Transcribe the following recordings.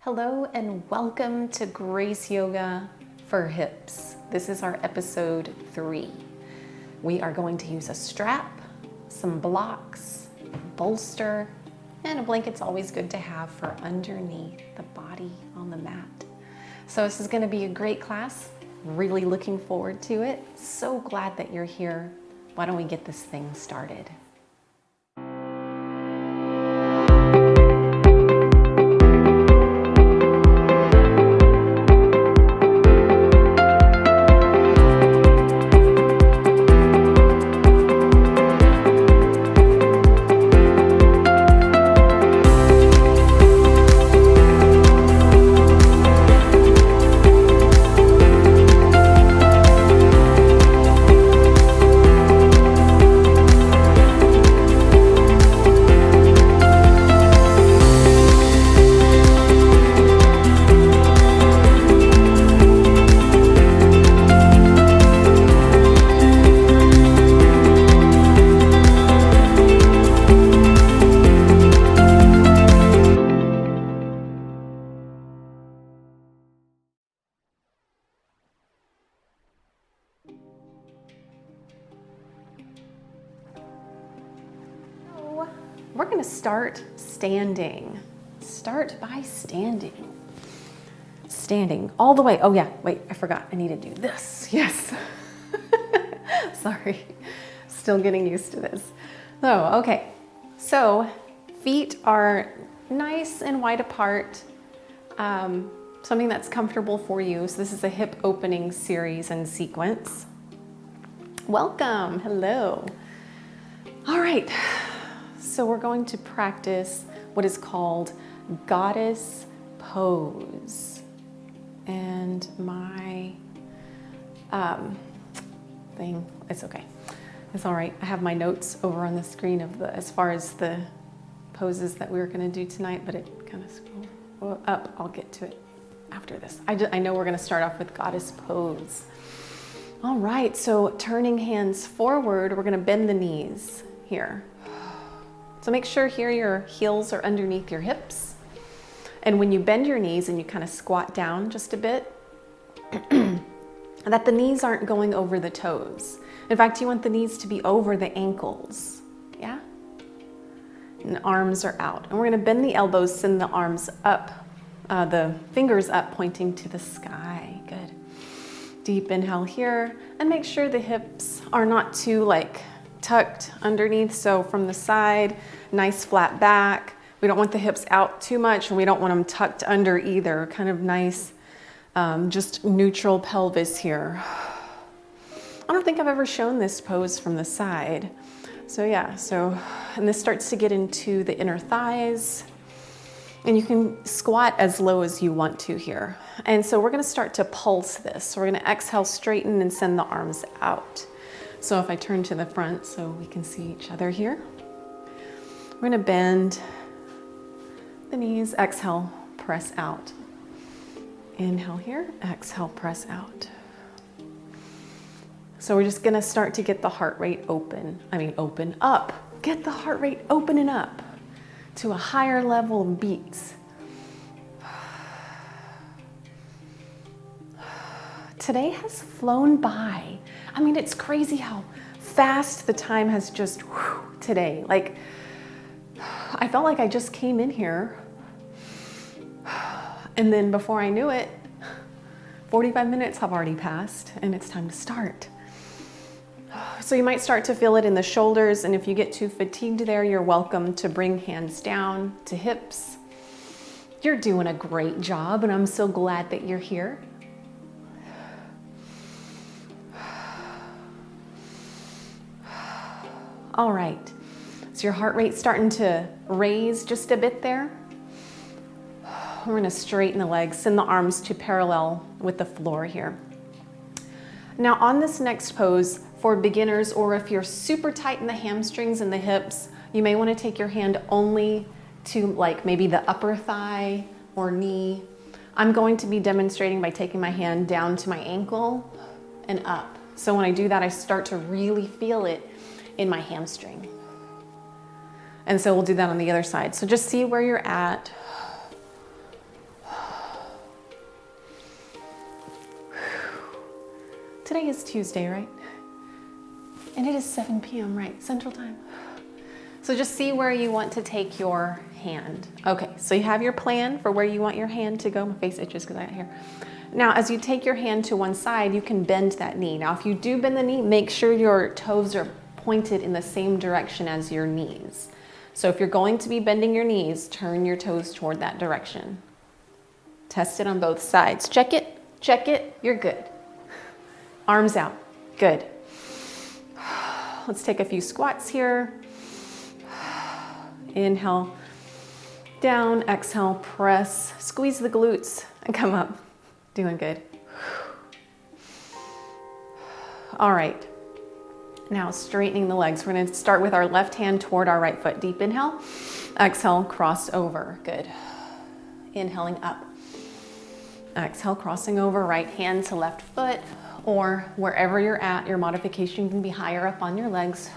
Hello and welcome to Grace Yoga for Hips. This is our episode 3. We are going to use a strap, some blocks, a bolster, and a blanket's always good to have for underneath the body on the mat. So this is going to be a great class. Really looking forward to it. So glad that you're here. Why don't we get this thing started? We're going to start standing. Start by standing. Standing all the way. Oh yeah, wait, I forgot. I need to do this. Yes. Sorry. Still getting used to this. Oh, okay. So feet are nice and wide apart. Something that's comfortable for you. So this is a hip opening series and sequence. Welcome. Hello. All right. So we're going to practice what is called goddess pose. And my thing, it's okay. It's all right. I have my notes over on the screen of as far as the poses that we were going to do tonight, but it kind of scrolled up. I'll get to it after this. I know we're going to start off with goddess pose. All right. So turning hands forward, we're going to bend the knees here. So make sure here your heels are underneath your hips. And when you bend your knees and you kind of squat down just a bit, that the knees aren't going over the toes. In fact, you want the knees to be over the ankles, yeah? And the arms are out. And we're gonna bend the elbows, send the arms up, the fingers up, pointing to the sky. Good. Deep inhale here, and make sure the hips are not too tucked underneath. So from the side, nice flat back. We don't want the hips out too much, and we don't want them tucked under either. Kind of nice, just neutral pelvis here. I don't think I've ever shown this pose from the side. So yeah, and this starts to get into the inner thighs, and you can squat as low as you want to here. And so we're gonna start to pulse this. So we're gonna exhale, straighten, and send the arms out. So if I turn to the front so we can see each other here, we're gonna bend the knees, exhale, press out. Inhale here, exhale, press out. So we're just gonna start to get the heart rate open up. Get the heart rate opening up to a higher level of beats. Today has flown by. I mean, it's crazy how fast the time has just today. I felt like I just came in here, and then before I knew it, 45 minutes have already passed, and it's time to start. So you might start to feel it in the shoulders, and if you get too fatigued there, you're welcome to bring hands down to hips. You're doing a great job, and I'm so glad that you're here. All right, so your heart rate's starting to raise just a bit there. We're gonna straighten the legs, send the arms to parallel with the floor here. Now on this next pose, for beginners, or if you're super tight in the hamstrings and the hips, you may wanna take your hand only to maybe the upper thigh or knee. I'm going to be demonstrating by taking my hand down to my ankle and up. So when I do that, I start to really feel it in my hamstring. And so we'll do that on the other side. So just see where you're at. Today is Tuesday, right? And it is 7 p.m., right? Central Time. So just see where you want to take your hand. Okay, so you have your plan for where you want your hand to go. My face itches because I got hair. Now, as you take your hand to one side, you can bend that knee. Now, if you do bend the knee, make sure your toes are pointed in the same direction as your knees. So if you're going to be bending your knees, turn your toes toward that direction. Test it on both sides. Check it, you're good. Arms out, good. Let's take a few squats here. Inhale, down, exhale, press, squeeze the glutes and come up. Doing good. All right, now straightening the legs. We're gonna start with our left hand toward our right foot. Deep inhale, exhale, cross over, good. Inhaling up. Exhale, crossing over, right hand to left foot, or wherever you're at, your modification can be higher up on your legs.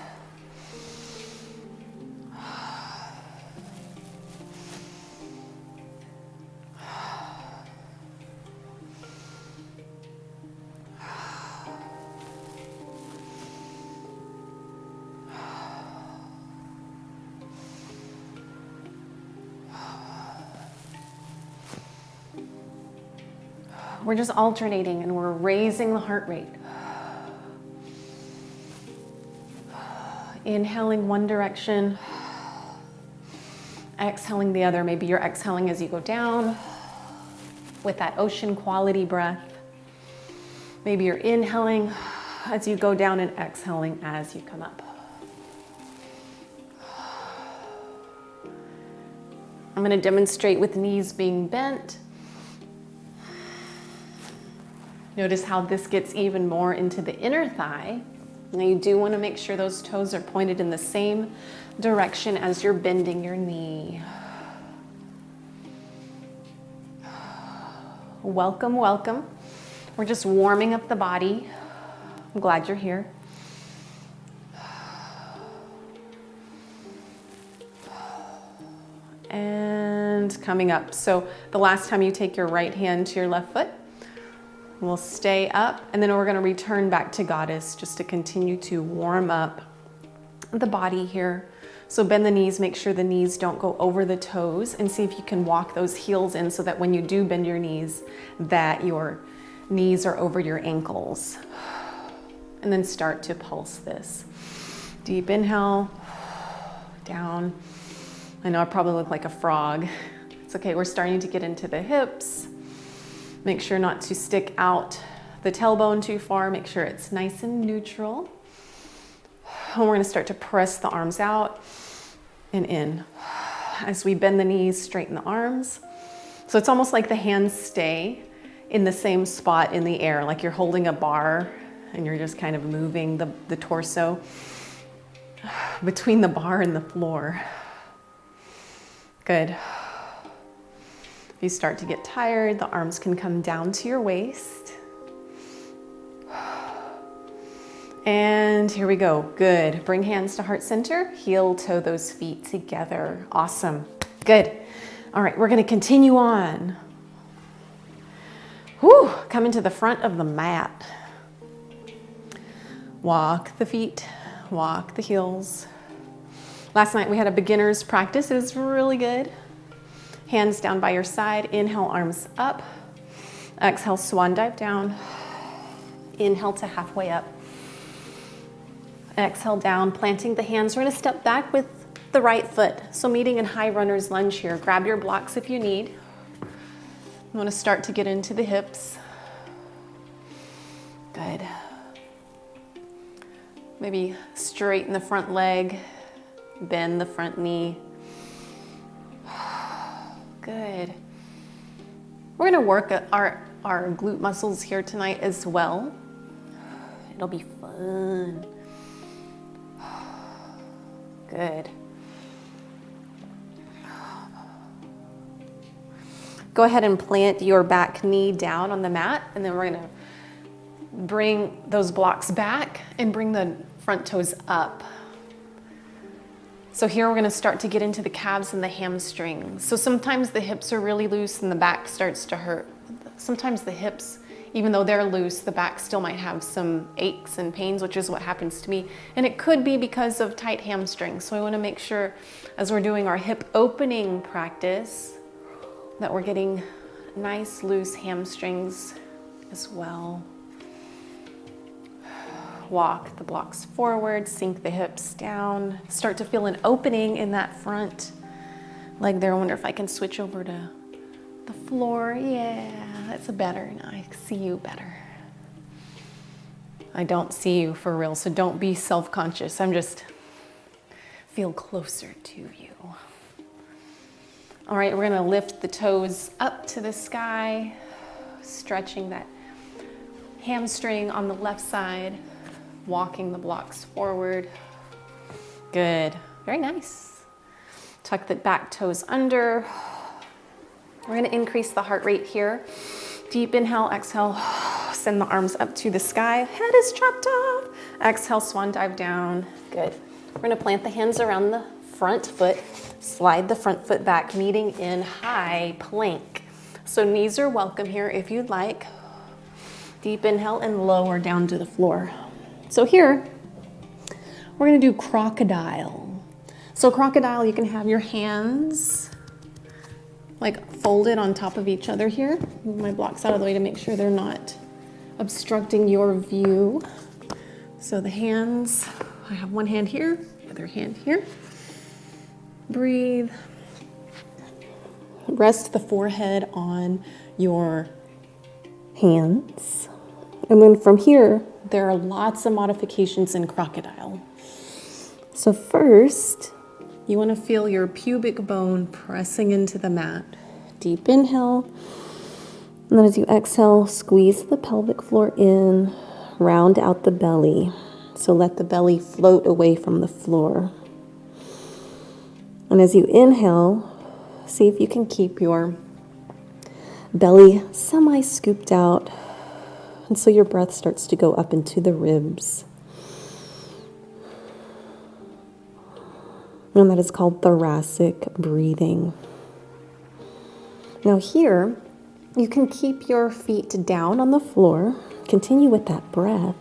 We're just alternating and we're raising the heart rate. Inhaling one direction, exhaling the other. Maybe you're exhaling as you go down with that ocean quality breath. Maybe you're inhaling as you go down and exhaling as you come up. I'm going to demonstrate with knees being bent. Notice how this gets even more into the inner thigh. Now you do want to make sure those toes are pointed in the same direction as you're bending your knee. Welcome, welcome. We're just warming up the body. I'm glad you're here. And coming up. So the last time you take your right hand to your left foot, we'll stay up, and then we're going to return back to Goddess just to continue to warm up the body here. So bend the knees, make sure the knees don't go over the toes, and see if you can walk those heels in so that when you do bend your knees, that your knees are over your ankles. And then start to pulse this. Deep inhale, down. I know I probably look like a frog. It's okay, we're starting to get into the hips. Make sure not to stick out the tailbone too far. Make sure it's nice and neutral. And we're gonna start to press the arms out and in. As we bend the knees, straighten the arms. So it's almost like the hands stay in the same spot in the air, like you're holding a bar and you're just kind of moving the torso between the bar and the floor. Good. If you start to get tired, the arms can come down to your waist. And here we go. Good. Bring hands to heart center. Heel toe those feet together. Awesome. Good. All right, we're going to continue on. Whew, coming to the front of the mat. Walk the feet, walk the heels. Last night we had a beginner's practice. It was really good. Hands down by your side. Inhale, arms up. Exhale, swan dive down. Inhale to halfway up. Exhale down, planting the hands. We're going to step back with the right foot. So meeting in high runner's lunge here. Grab your blocks if you need. You want to start to get into the hips. Good. Maybe straighten the front leg. Bend the front knee. Good. We're going to work our glute muscles here tonight as well. It'll be fun. Good. Go ahead and plant your back knee down on the mat, and then we're going to bring those blocks back and bring the front toes up. So here we're going to start to get into the calves and the hamstrings. So sometimes the hips are really loose and the back starts to hurt. Sometimes the hips Even though they're loose, the back still might have some aches and pains, which is what happens to me. And it could be because of tight hamstrings. So I want to make sure as we're doing our hip opening practice that we're getting nice loose hamstrings as well. Walk the blocks forward, sink the hips down, start to feel an opening in that front leg there. I wonder if I can switch over to the floor. Yeah, that's better. Now I see you better. I don't see you for real, so don't be self-conscious. I'm just feel closer to you. All right, we're gonna lift the toes up to the sky, stretching that hamstring on the left side, walking the blocks forward. Good, very nice. Tuck the back toes under. We're gonna increase the heart rate here. Deep inhale, exhale, send the arms up to the sky. Head is chopped off. Exhale, swan dive down. Good. We're gonna plant the hands around the front foot, slide the front foot back, meeting in high plank. So knees are welcome here if you'd like. Deep inhale and lower down to the floor. So here, we're gonna do crocodile. So crocodile, you can have your hands like folded on top of each other here. Move my blocks out of the way to make sure they're not obstructing your view. So the hands, I have one hand here, the other hand here. Breathe. Rest the forehead on your hands. And then from here, there are lots of modifications in crocodile. So first, you want to feel your pubic bone pressing into the mat. Deep inhale. And then as you exhale, squeeze the pelvic floor in, round out the belly. So let the belly float away from the floor. And as you inhale, see if you can keep your belly semi-scooped out. And so your breath starts to go up into the ribs. And that is called thoracic breathing. Now here, you can keep your feet down on the floor. Continue with that breath.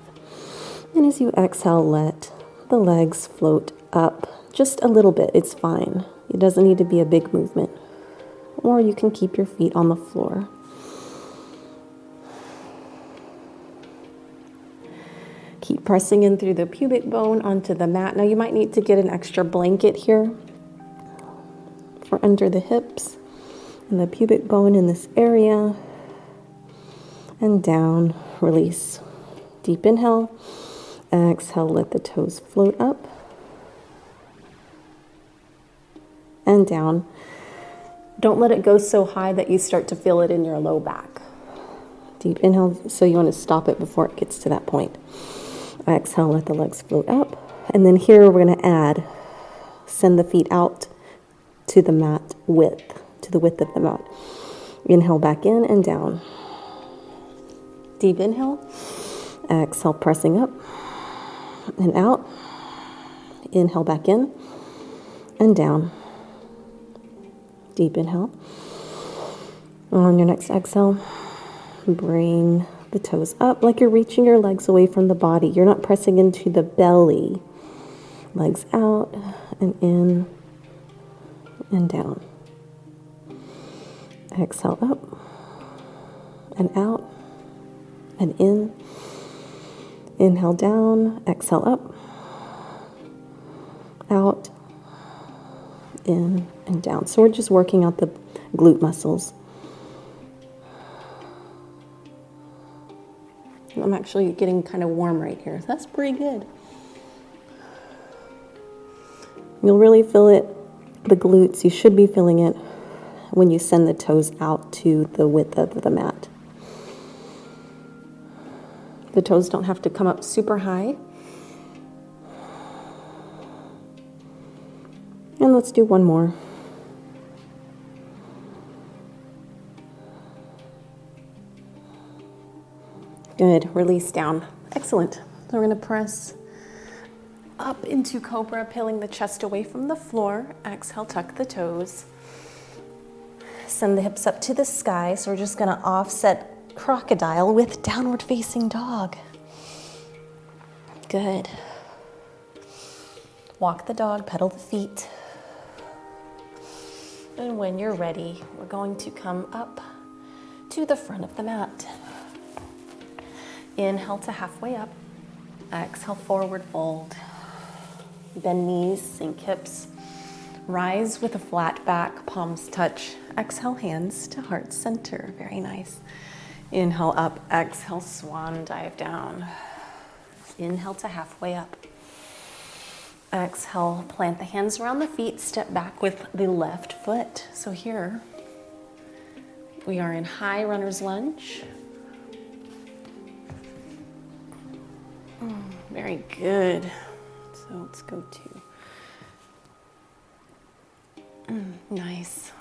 And as you exhale, let the legs float up just a little bit. It's fine. It doesn't need to be a big movement. Or you can keep your feet on the floor. Keep pressing in through the pubic bone onto the mat. Now you might need to get an extra blanket here for under the hips and the pubic bone in this area. And down, release. Deep inhale. Exhale, let the toes float up. And down. Don't let it go so high that you start to feel it in your low back. Deep inhale, so you want to stop it before it gets to that point. Exhale, let the legs float up. And then here we're going to send the feet out to the mat width, to the width of the mat. Inhale back in and down. Deep inhale. Exhale, pressing up and out. Inhale back in and down. Deep inhale. On your next exhale, bring the toes up like you're reaching your legs away from the body. You're not pressing into the belly. Legs out and in and down. Exhale up and out and in. Inhale down, exhale up, out, in and down. So we're just working out the glute muscles. I'm actually getting kind of warm right here. That's pretty good. You'll really feel it, the glutes. You should be feeling it when you send the toes out to the width of the mat. The toes don't have to come up super high. And let's do one more. Good, release down. Excellent. So we're gonna press up into cobra, peeling the chest away from the floor. Exhale, tuck the toes. Send the hips up to the sky. So we're just gonna offset crocodile with downward facing dog. Good. Walk the dog, pedal the feet. And when you're ready, we're going to come up to the front of the mat. Inhale to halfway up. Exhale, forward fold. Bend knees, sink hips. Rise with a flat back, palms touch. Exhale, hands to heart center. Very nice. Inhale up, exhale, swan dive down. Inhale to halfway up. Exhale, plant the hands around the feet, step back with the left foot. So here, we are in high runner's lunge. Very good. So let's go to, nice.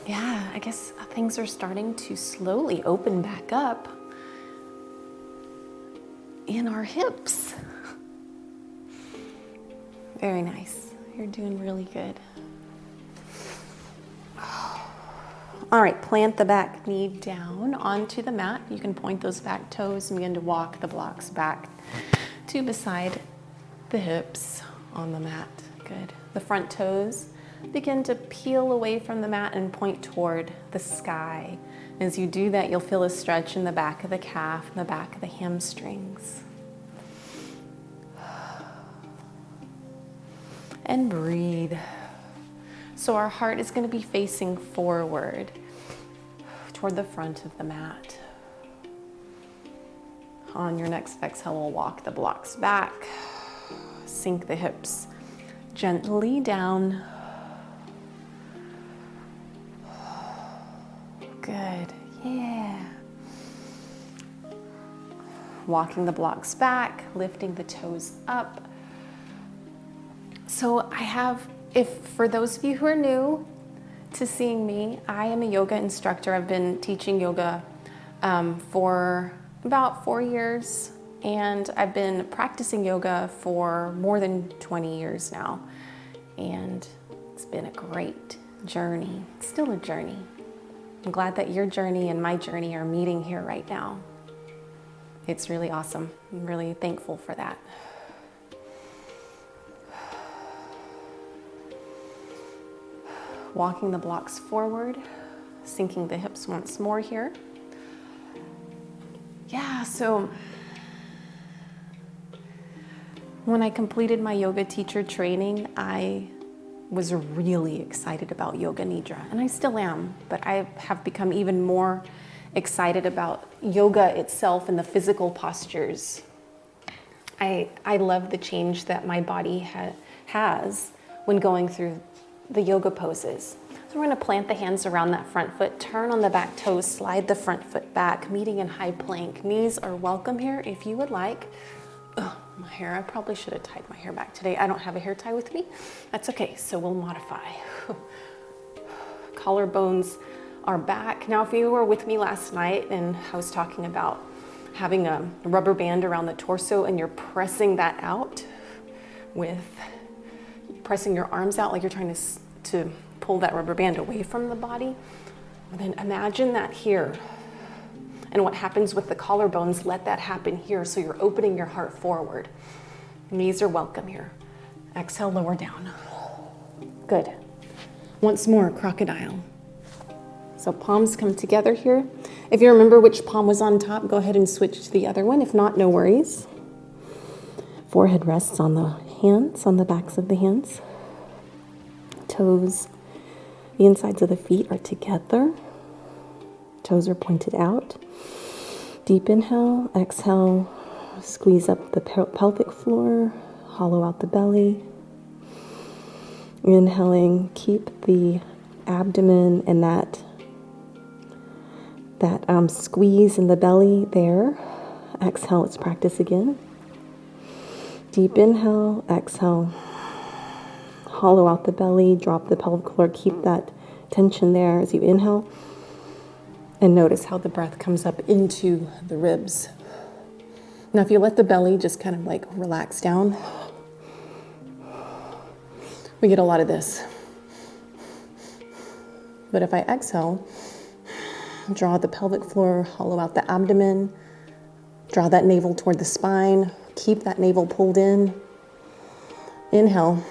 Yeah, I guess things are starting to slowly open back up in our hips. Very nice. You're doing really good. All right, plant the back knee down onto the mat. You can point those back toes and begin to walk the blocks back to beside the hips on the mat. Good. The front toes begin to peel away from the mat and point toward the sky. As you do that, you'll feel a stretch in the back of the calf and the back of the hamstrings. And breathe. So our heart is going to be facing forward toward the front of the mat. On your next exhale, we'll walk the blocks back. Sink the hips gently down. Good. Yeah. Walking the blocks back, lifting the toes up. So for those of you who are new to seeing me, I am a yoga instructor. I've been teaching yoga for about 4 years, and I've been practicing yoga for more than 20 years now. And it's been a great journey. It's still a journey. I'm glad that your journey and my journey are meeting here right now. It's really awesome. I'm really thankful for that. Walking the blocks forward, sinking the hips once more here. Yeah, so when I completed my yoga teacher training, I was really excited about Yoga Nidra, and I still am, but I have become even more excited about yoga itself and the physical postures. I love the change that my body has when going through the yoga poses. So we're going to plant the hands around that front foot, turn on the back toes, slide the front foot back, meeting in high plank. Knees are welcome here if you would like. My hair, I probably should have tied my hair back today. I don't have a hair tie with me. That's okay, so we'll modify. Collarbones are back. Now, if you were with me last night and I was talking about having a rubber band around the torso and you're pressing that out with pressing your arms out like you're trying to pull that rubber band away from the body. And then imagine that here. And what happens with the collarbones, let that happen here. So you're opening your heart forward. Knees are welcome here. Exhale, lower down. Good. Once more, crocodile. So palms come together here. If you remember which palm was on top, go ahead and switch to the other one. If not, no worries. Forehead rests on the hands, on the backs of the hands. Toes, the insides of the feet are together. Toes are pointed out. Deep inhale, exhale, squeeze up the pelvic floor, hollow out the belly. Inhaling, keep the abdomen and that squeeze in the belly there. Exhale, let's practice again. Deep inhale, exhale, hollow out the belly, drop the pelvic floor, keep that tension there as you inhale. And notice how the breath comes up into the ribs. Now, if you let the belly just kind of like relax down, we get a lot of this. But if I exhale, Draw the pelvic floor, hollow out the abdomen. Draw that navel toward the spine. Keep that navel pulled in. Inhale.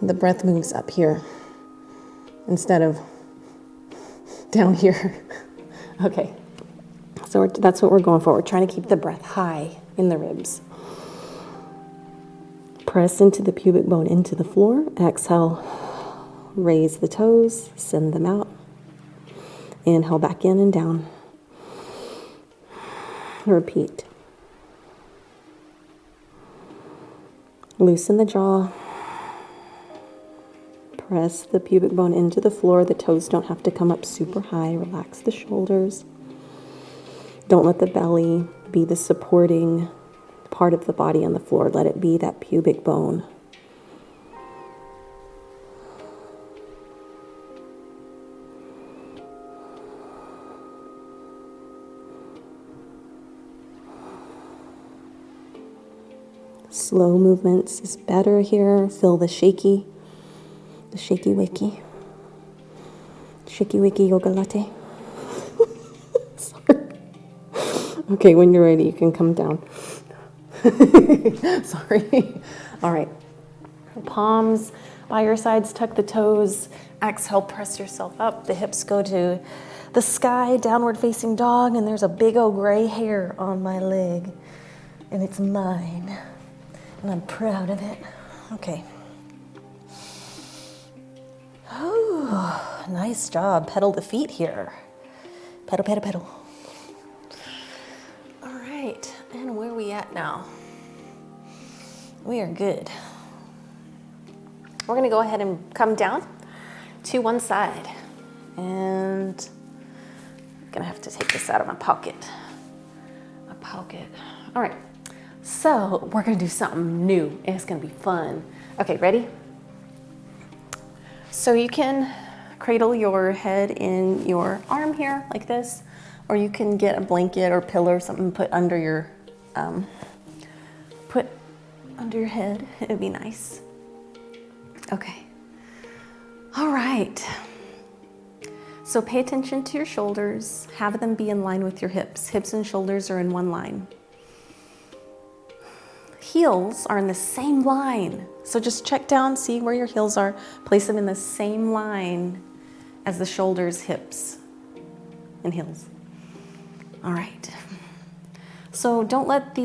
The breath moves up here instead of down here. Okay, so that's what we're going for. We're trying to keep the breath high in the ribs. Press into the pubic bone into the floor. Exhale, raise the toes, send them out. Inhale back in and down. Repeat. Loosen the jaw. Press the pubic bone into the floor. The toes don't have to come up super high. Relax the shoulders. Don't let the belly be the supporting part of the body on the floor. Let it be that pubic bone. Slow movements is better here. Feel the shaky wiki. Shaky wiki yoga latte. Sorry. Okay, when you're ready, you can come down. Sorry. All right. Palms by your sides, tuck the toes. Exhale, press yourself up. The hips go to the sky, downward facing dog, and there's a big old gray hair on my leg, and it's mine, and I'm proud of it. Okay. Oh, nice job. Pedal the feet here. Pedal, pedal, pedal. All right, and where are we at now? We are good. We're gonna go ahead and come down to one side. And I'm gonna have to take this out of my pocket. All right, so we're gonna do something new and it's gonna be fun. Okay, ready? So you can cradle your head in your arm here like this, or you can get a blanket or pillow or something put under your head. It'd be nice. Okay. All right. So pay attention to your shoulders. Have them be in line with your hips. Hips and shoulders are in one line. Heels are in the same line. So just check down, see where your heels are. Place them in the same line as the shoulders, hips, and heels. All right. So don't let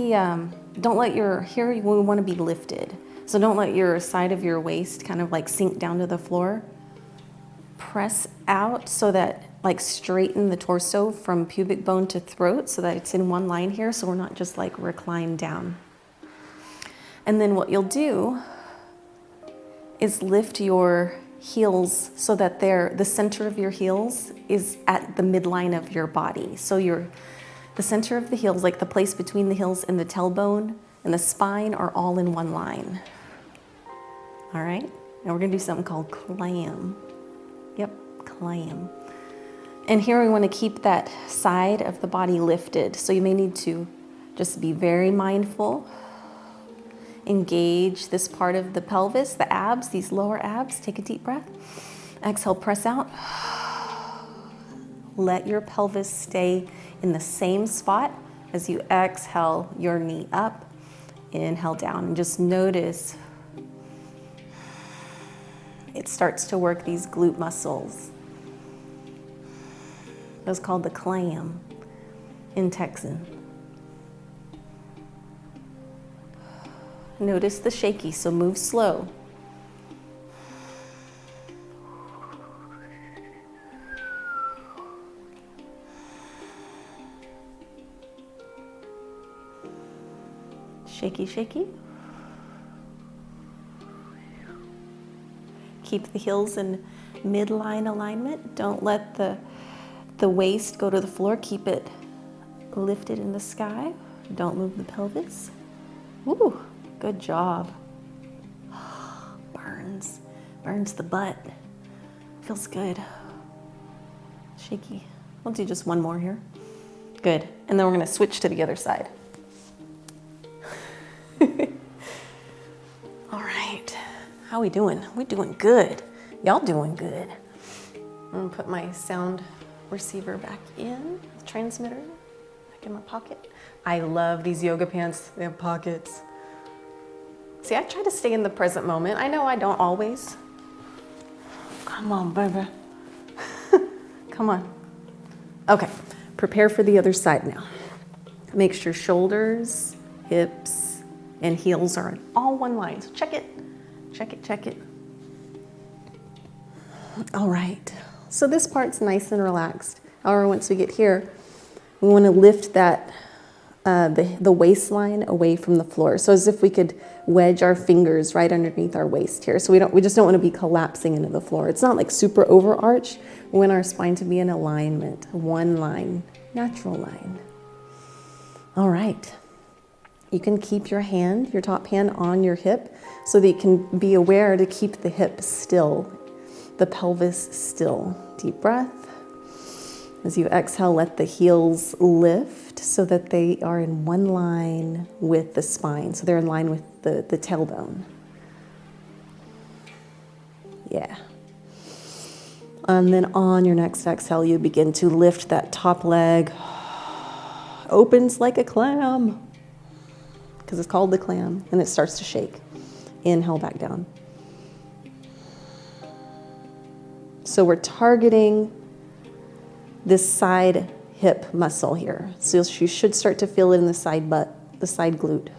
your, here we want to be lifted. So don't let your side of your waist kind of like sink down to the floor. Press out so that, like, straighten the torso from pubic bone to throat so that it's in one line here, so we're not just like reclined down. And then what you'll do is lift your heels so that the center of your heels is at the midline of your body. So the center of the heels, like the place between the heels and the tailbone and the spine, are all in one line. All right, and we're gonna do something called clam. Yep, clam. And here we want to keep that side of the body lifted. So you may need to just be very mindful. Engage this part of the pelvis, the abs, these lower abs. Take a deep breath. Exhale, press out. Let your pelvis stay in the same spot as you exhale your knee up. Inhale down, and just notice it starts to work these glute muscles. It's called the clam in Texan. Notice the shaky, so move slow. Shaky, shaky. Keep the heels in midline alignment. Don't let the waist go to the floor. Keep it lifted in the sky. Don't move the pelvis. Woo, good job. Burns the butt. Feels good. Shaky. We'll do just one more here. Good. And then we're gonna switch to the other side. All right. How we doing? We doing good. Y'all doing good. I'm gonna put my sound receiver back in, transmitter back in my pocket. I love these yoga pants. They have pockets. See, I try to stay in the present moment. I know I don't always. Come on, baby. Come on. Okay, prepare for the other side now. Make sure shoulders, hips, and heels are in all one line. So check it, check it, check it. All right, so this part's nice and relaxed. However, once we get here, we want to lift that, the waistline away from the floor. So as if we could wedge our fingers right underneath our waist here. So we just don't want to be collapsing into the floor. It's not like super overarch. We want our spine to be in alignment, one line, natural line. All right. You can keep your hand, your top hand on your hip so that you can be aware to keep the hip still, the pelvis still. Deep breath. As you exhale, let the heels lift so that they are in one line with the spine. So they're in line with the tailbone. Yeah. And then on your next exhale, you begin to lift that top leg. Opens like a clam, because it's called the clam, and it starts to shake. Inhale back down. So we're targeting this side hip muscle here. So you should start to feel it in the side butt, the side glute.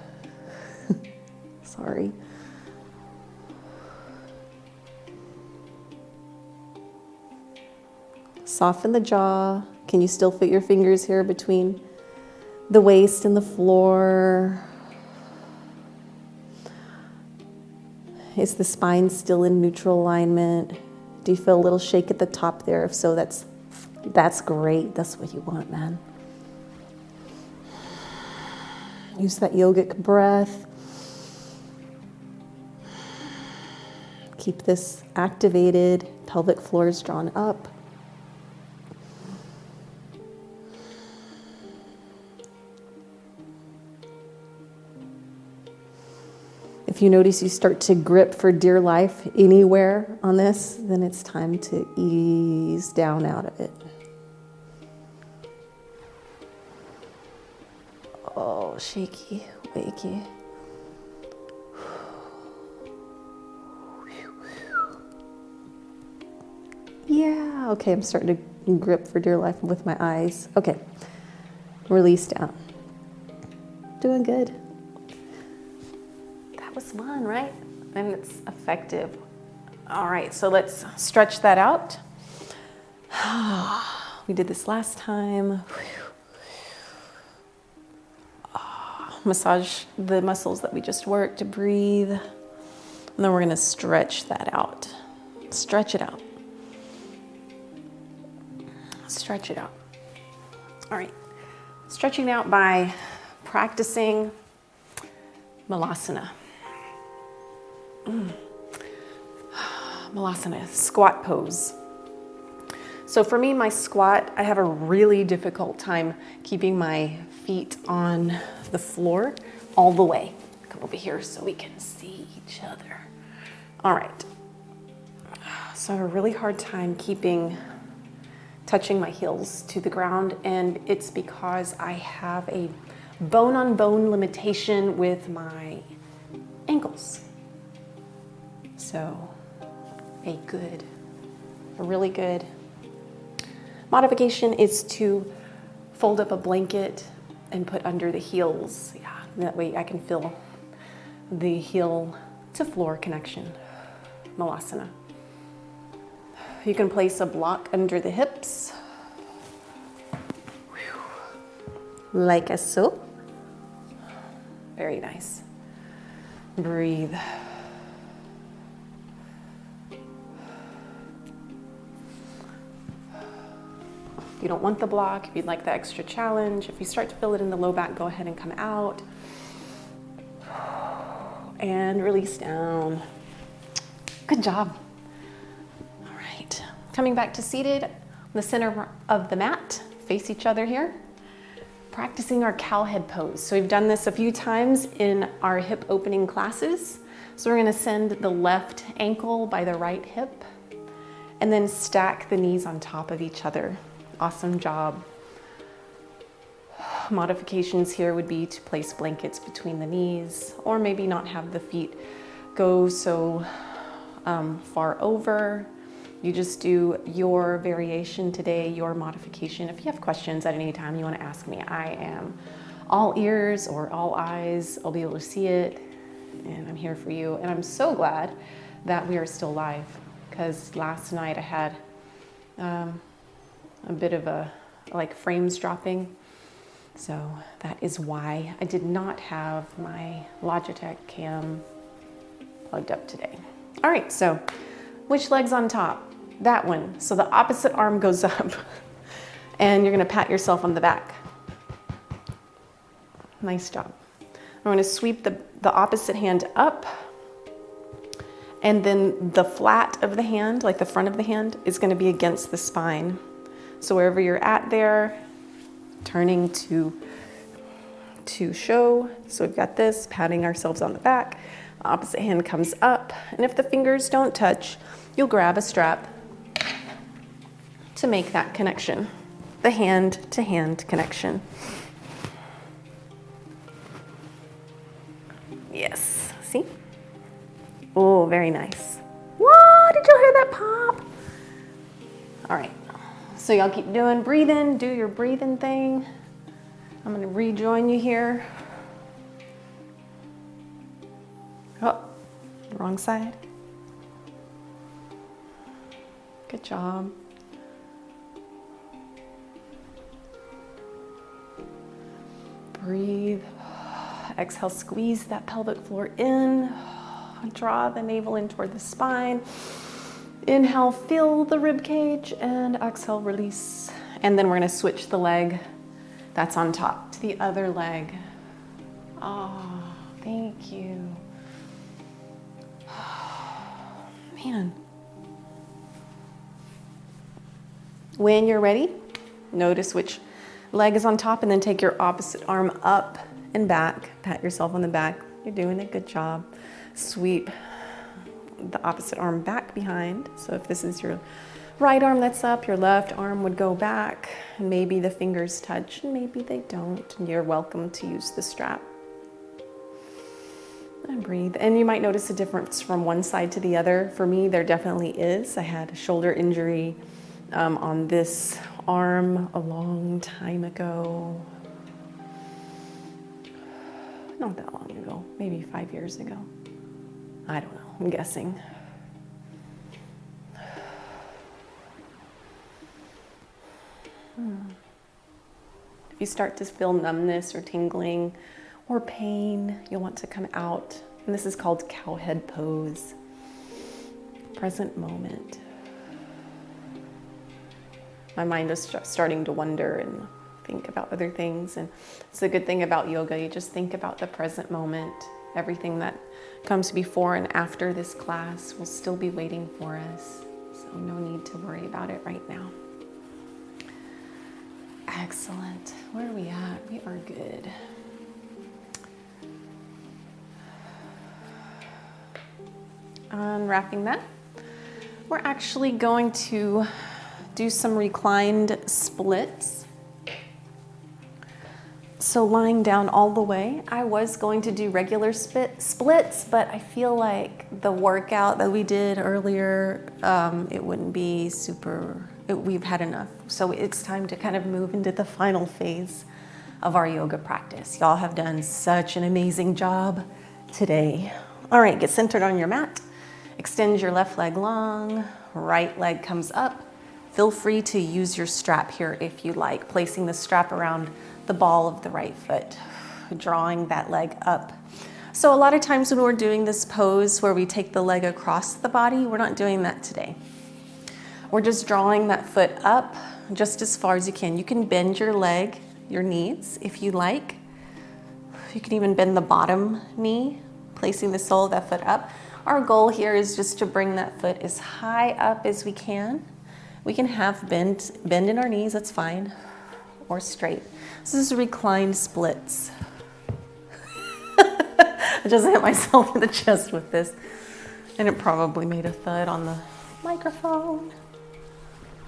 Sorry. Soften the jaw. Can you still fit your fingers here between the waist and the floor? Is the spine still in neutral alignment? Do you feel a little shake at the top there? If so, that's great. That's what you want, man. Use that yogic breath. Keep this activated. Pelvic floor is drawn up. If you notice you start to grip for dear life anywhere on this, then it's time to ease down out of it. Oh, shaky, wakey. Yeah, okay, I'm starting to grip for dear life with my eyes. Okay, release down. Doing good. That was fun, right? And it's effective. All right, so let's stretch that out. We did this last time. Massage the muscles that we just worked to breathe. And then we're gonna stretch that out. Stretch it out. Stretch it out. All right, stretching out by practicing Malasana. Malasana, squat pose. So for me, my squat, I have a really difficult time keeping my feet on the floor all the way. Come over here so we can see each other. All right. So I have a really hard time touching my heels to the ground, and it's because I have a bone-on-bone limitation with my ankles. So a really good modification is to fold up a blanket and put under the heels. Yeah, that way I can feel the heel to floor connection. Malasana. You can place a block under the hips, like so. Very nice. Breathe. If you don't want the block, if you'd like the extra challenge, if you start to feel it in the low back, go ahead and come out. And release down. Good job. All right, coming back to seated on the center of the mat, face each other here. Practicing our cow head pose. So we've done this a few times in our hip opening classes. So we're gonna send the left ankle by the right hip and then stack the knees on top of each other awesome job. Modifications here would be to place blankets between the knees, or maybe not have the feet go so far over. You just do your variation today, your modification. If you have questions at any time you want to ask me, I am all ears or all eyes. I'll be able to see it, and I'm here for you. And I'm so glad that we are still live, because last night I had a bit of like frames dropping. So that is why I did not have my Logitech cam plugged up today. All right, so which leg's on top? That one. So the opposite arm goes up and you're gonna pat yourself on the back. Nice job. I'm gonna sweep the opposite hand up, and then the flat of the hand, like the front of the hand, is gonna be against the spine. So wherever you're at there, turning to show. So we've got this, patting ourselves on the back. The opposite hand comes up, and if the fingers don't touch, you'll grab a strap to make that connection, the hand-to-hand connection. Yes, see? Oh, very nice. Whoa, did you hear that pop? All right, so y'all keep doing breathing, do your breathing thing. I'm gonna rejoin you here. Oh, wrong side. Good job. Breathe. Exhale, squeeze that pelvic floor in. Draw the navel in toward the spine. Inhale, fill the rib cage, and exhale, release. And then we're gonna switch the leg that's on top to the other leg. Oh, thank you. Man. When you're ready, notice which leg is on top, and then take your opposite arm up and back. Pat yourself on the back. You're doing a good job. Sweep the opposite arm back behind. So if this is your right arm that's up, your left arm would go back, and maybe the fingers touch, and maybe they don't, and you're welcome to use the strap. And breathe. And you might notice a difference from one side to the other. For me, there definitely is. I had a shoulder injury on this arm a long time ago. Not that long ago, maybe 5 years ago. I don't know, I'm guessing. If you start to feel numbness or tingling or pain, you'll want to come out. And this is called cowhead pose. Present moment. My mind is starting to wander and think about other things. And it's a good thing about yoga. You just think about the present moment. Everything that comes before and after this class will still be waiting for us. So no need to worry about it right now. Excellent. Where are we at? We are good. Unwrapping that, we're actually going to do some reclined splits. So lying down all the way. I was going to do regular splits, but I feel like the workout that we did earlier, it wouldn't be super, we've had enough. So it's time to kind of move into the final phase of our yoga practice. Y'all have done such an amazing job today. All right, get centered on your mat. Extend your left leg long, right leg comes up. Feel free to use your strap here if you like, placing the strap around the ball of the right foot, drawing that leg up. So a lot of times when we're doing this pose where we take the leg across the body, we're not doing that today. We're just drawing that foot up just as far as you can. You can bend your leg, your knees, if you like. You can even bend the bottom knee, placing the sole of that foot up. Our goal here is just to bring that foot as high up as we can. We can have bend in our knees, that's fine, or straight. This is reclined splits. I just hit myself in the chest with this, and it probably made a thud on the microphone.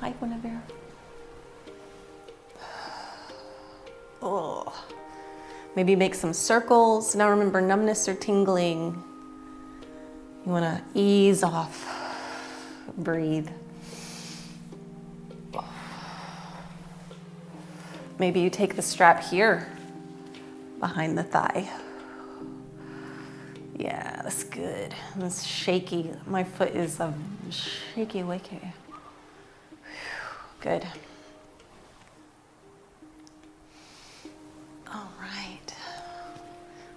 Hi, Guinevere. Oh. Maybe make some circles. Now remember, numbness or tingling. You want to ease off. Breathe. Maybe you take the strap here behind the thigh. Yeah, that's good. That's shaky. My foot is a shaky wakey. Good. All right.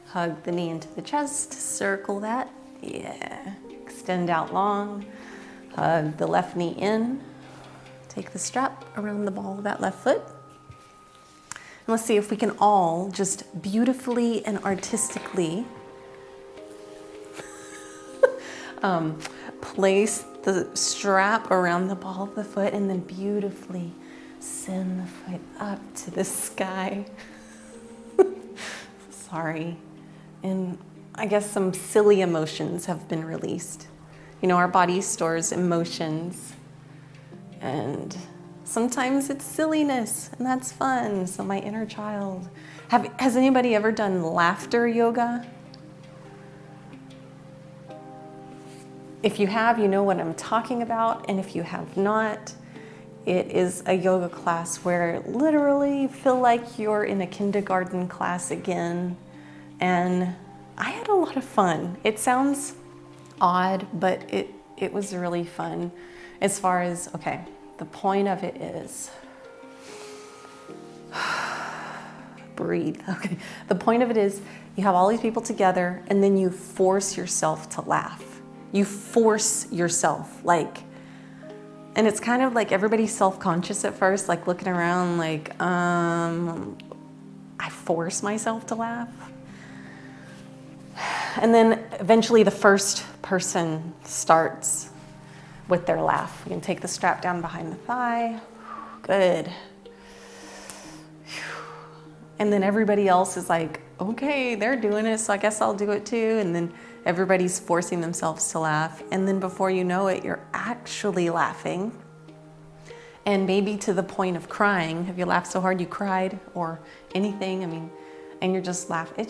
Hug the knee into the chest, circle that. Yeah. Extend out long. Hug the left knee in. Take the strap around the ball of that left foot. And let's see if we can all just beautifully and artistically place the strap around the ball of the foot and then beautifully send the foot up to the sky. Sorry. And I guess some silly emotions have been released. You know, our body stores emotions, and sometimes it's silliness, and that's fun. So my inner child. Has anybody ever done laughter yoga? If you have, you know what I'm talking about. And if you have not, it is a yoga class where literally you feel like you're in a kindergarten class again. And I had a lot of fun. It sounds odd, but it was really fun. As far as, okay, the point of it is, breathe, okay. The point of it is you have all these people together and then you force yourself to laugh. You force yourself, like, and it's kind of like everybody's self-conscious at first, like looking around like, I force myself to laugh. And then eventually the first person starts with their laugh. You can take the strap down behind the thigh. Good. And then everybody else is like, okay, they're doing it, so I guess I'll do it too. And then everybody's forcing themselves to laugh. And then before you know it, you're actually laughing. And maybe to the point of crying. Have you laughed so hard you cried or anything? I mean, and you're just laughing.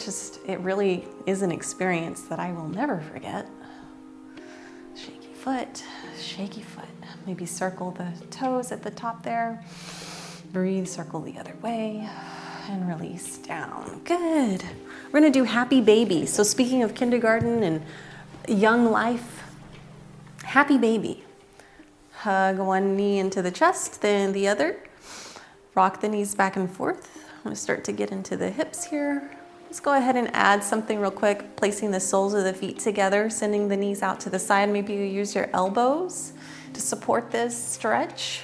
It really is an experience that I will never forget. Shaky foot, shaky foot. Maybe circle the toes at the top there. Breathe, circle the other way, and release down. Good. We're gonna do happy baby. So speaking of kindergarten and young life, happy baby. Hug one knee into the chest, then the other. Rock the knees back and forth. I'm gonna start to get into the hips here. Let's go ahead and add something real quick, placing the soles of the feet together, sending the knees out to the side. Maybe you use your elbows to support this stretch.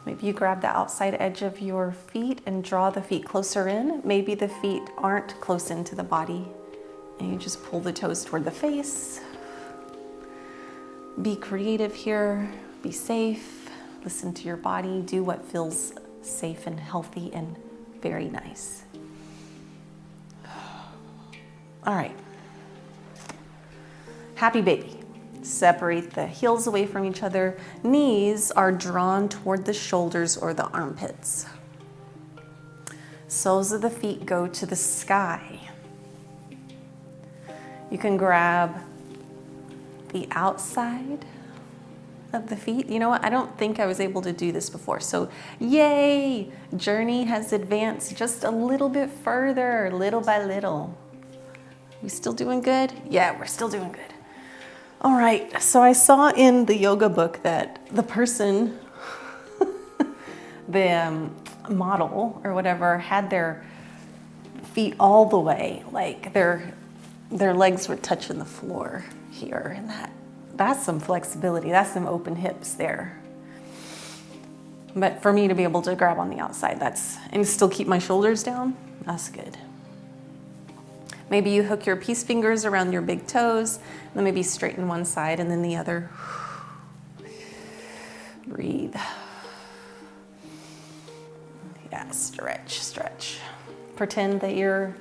Maybe you grab the outside edge of your feet and draw the feet closer in. Maybe the feet aren't close into the body and you just pull the toes toward the face. Be creative here, be safe, listen to your body, do what feels safe and healthy and very nice. All right. Happy baby. Separate the heels away from each other. Knees are drawn toward the shoulders or the armpits. Soles of the feet go to the sky. You can grab the outside of the feet. You know what? I don't think I was able to do this before. So yay! Journey has advanced just a little bit further, little by little. We still doing good? Yeah, we're still doing good. All right, so I saw in the yoga book that the person, the model or whatever, had their feet all the way, like their legs were touching the floor here, and that's some flexibility, that's some open hips there. But for me to be able to grab on the outside, and still keep my shoulders down, that's good. Maybe you hook your peace fingers around your big toes, then maybe straighten one side and then the other. Breathe. Yeah, stretch, stretch. Pretend that you're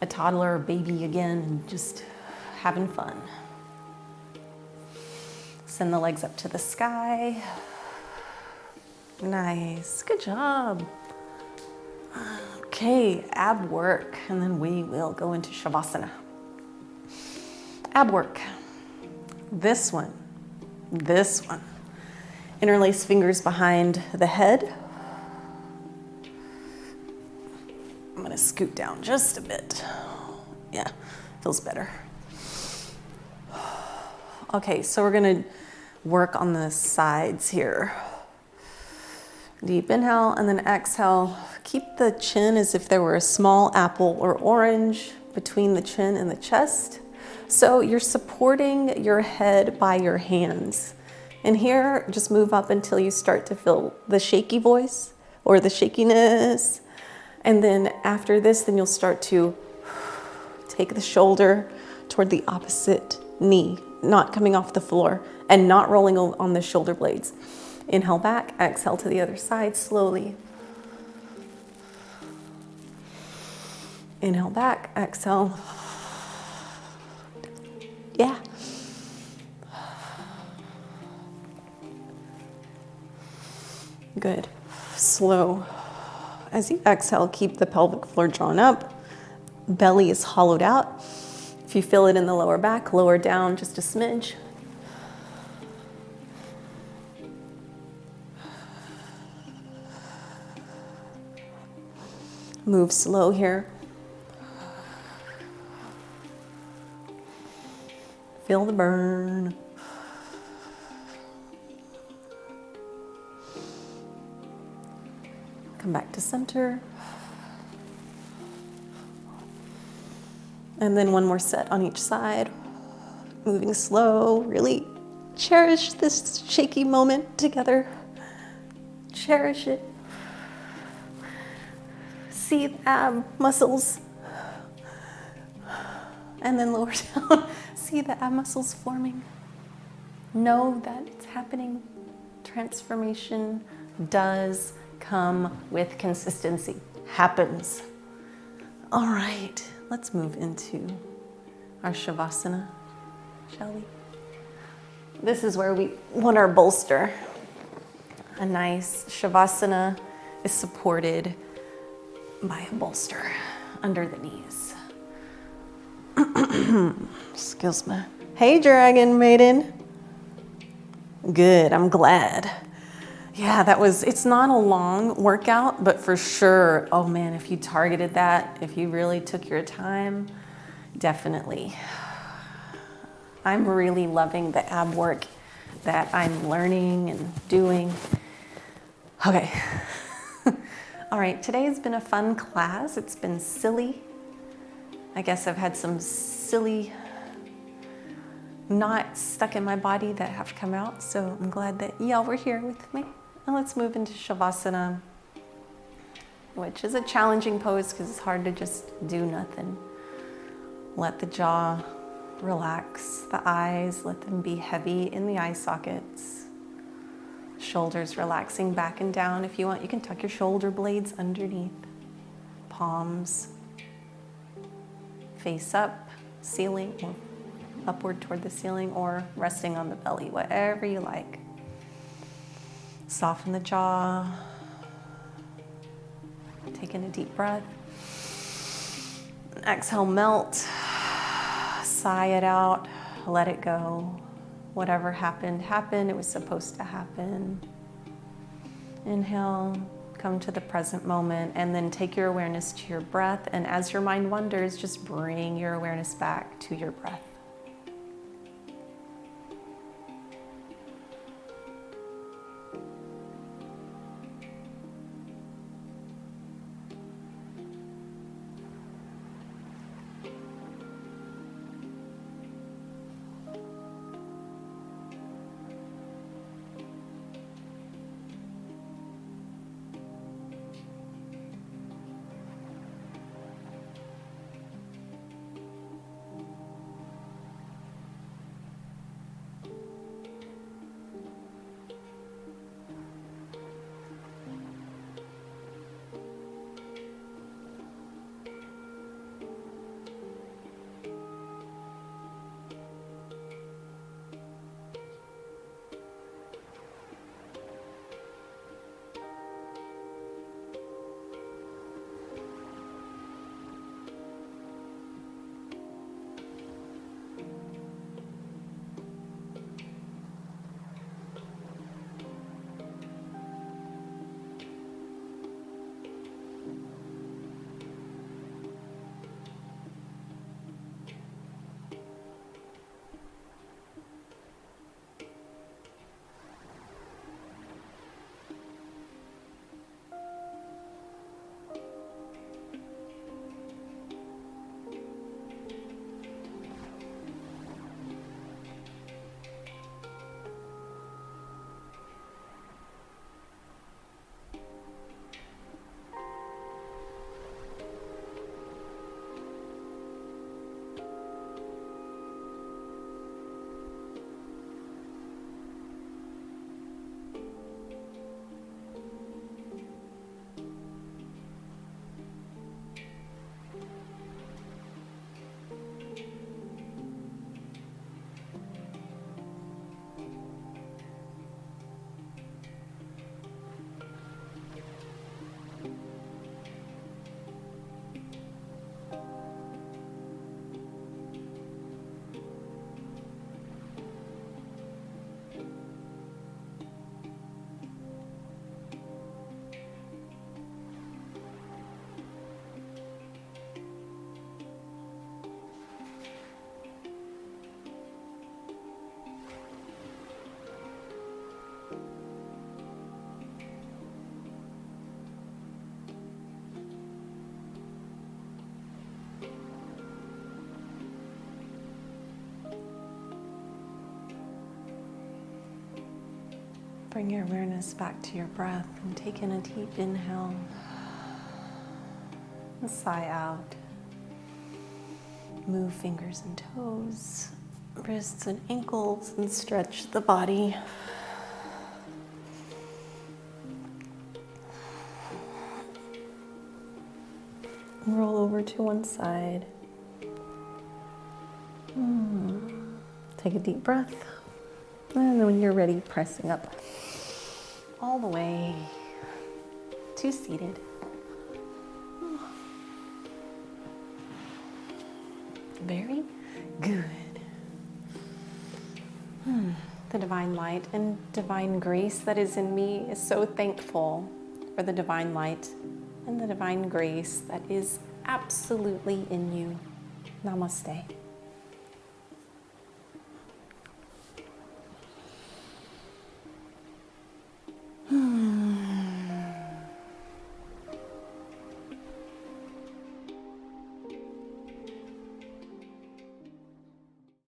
a toddler or baby again and just having fun. Send the legs up to the sky. Nice, good job. Okay, ab work, and then we will go into Shavasana. Ab work. This one. Interlace fingers behind the head. I'm gonna scoot down just a bit. Yeah, feels better. Okay, so we're gonna work on the sides here. Deep inhale and then exhale. Keep the chin as if there were a small apple or orange between the chin and the chest. So you're supporting your head by your hands. And here, just move up until you start to feel the shaky voice or the shakiness. And then after this, then you'll start to take the shoulder toward the opposite knee, not coming off the floor and not rolling on the shoulder blades. Inhale back, exhale to the other side slowly. Inhale back, exhale. Yeah. Good. Slow. As you exhale, keep the pelvic floor drawn up. Belly is hollowed out. If you feel it in the lower back, lower down just a smidge. Move slow here. Feel the burn. Come back to center. And then one more set on each side. Moving slow, really cherish this shaky moment together. Cherish it. See the ab muscles. And then lower down. See the ab muscles forming. Know that it's happening. Transformation does come with consistency. Happens. All right, let's move into our Shavasana, shall we? This is where we want our bolster. A nice Shavasana is supported by a bolster under the knees. Excuse me. Hey, dragon maiden. Good, I'm glad. Yeah, it's not a long workout, but for sure, oh man, if you targeted that, if you really took your time, definitely. I'm really loving the ab work that I'm learning and doing. Okay. All right, today has been a fun class. It's been silly. I guess I've had some silly knots stuck in my body that have come out, so I'm glad that y'all were here with me. And let's move into Shavasana, which is a challenging pose because it's hard to just do nothing. Let the jaw relax, the eyes, let them be heavy in the eye sockets. Shoulders relaxing back and down. If you want, you can tuck your shoulder blades underneath. Palms face up, ceiling, or upward toward the ceiling, or resting on the belly, whatever you like. Soften the jaw. Take in a deep breath. Exhale, melt. Sigh it out. Let it go. Whatever happened, happened. It was supposed to happen. Inhale. Come to the present moment, and then take your awareness to your breath. And as your mind wanders, just bring your awareness back to your breath. Bring your awareness back to your breath and take in a deep inhale. And sigh out. Move fingers and toes, wrists and ankles, and stretch the body. Roll over to one side. Take a deep breath. And then when you're ready, pressing up all the way to seated. Very good. The divine light and divine grace that is in me is so thankful for the divine light and the divine grace that is absolutely in you. Namaste.